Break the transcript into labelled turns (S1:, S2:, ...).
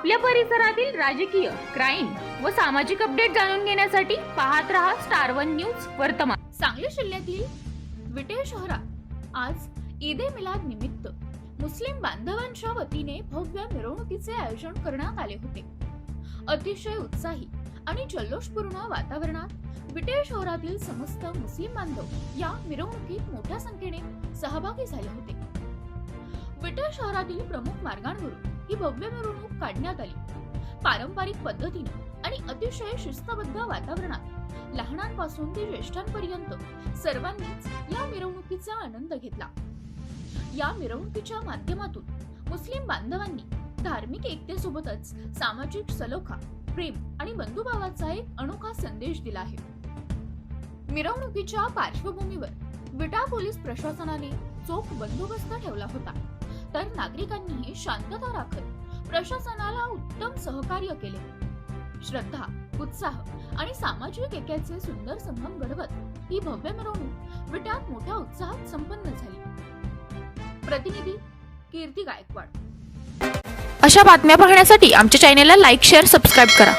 S1: आपल्या परिसरातील राजकीय, क्राईम व सामाजिक अपडेट जाणून घेण्यासाठी पाहत रहा स्टार वन न्यूज वर्तमान। सांगली जिल्ह्यातील विटे शहरात आज ईद ए मिलाद निमित्त मुस्लिम बांधवांच्या वतीने भव्य मिरवणुकीचे आयोजन करण्यात आले होते। अतिशय उत्साही आणि जल्लोषपूर्ण वातावरणात विटे शहरातील समस्त मुस्लिम बांधव या मिरवणुकीत मोठ्या संख्येने सहभागी झाले होते। विटे शहरातील प्रमुख मार्गांवरून ही भव्य मिरवणूक काढण्यात आली। पारंपरिक पद्धतीने आणि अतिशय शिस्तबद्ध वातावरणात लहानांपासून ते ज्येष्ठांपर्यंत सर्वांनीच या मिरवणुकीचा आनंद घेतला। या मिरवणुकीच्या माध्यमातून मुस्लिम बांधवांनी धार्मिक एकतेसोबतच सामाजिक सलोखा, प्रेम आणि बंधुभावाचा एक अनोखा संदेश दिला आहे। मिरवणुकीच्या पार्श्वभूमीवर विटा पोलीस प्रशासनाने चोख बंदोबस्त ठेवला होता, तर नागरिकांनीही शांतता राखत प्रशासनाला उत्तम सहकार्य केले। श्रद्धा, उत्साह आणि सामाजिक ऐक्याचे सुंदर संगम घडवत ही भव्य मिरवणूक विट्यात मोठ्या उत्साहात संपन्न झाली। प्रतिनिधी कीर्ती गायकवाड।
S2: अशा बातम्या पाहण्यासाठी आमच्या चॅनेलला लाईक, शेअर, सबस्क्राईब करा।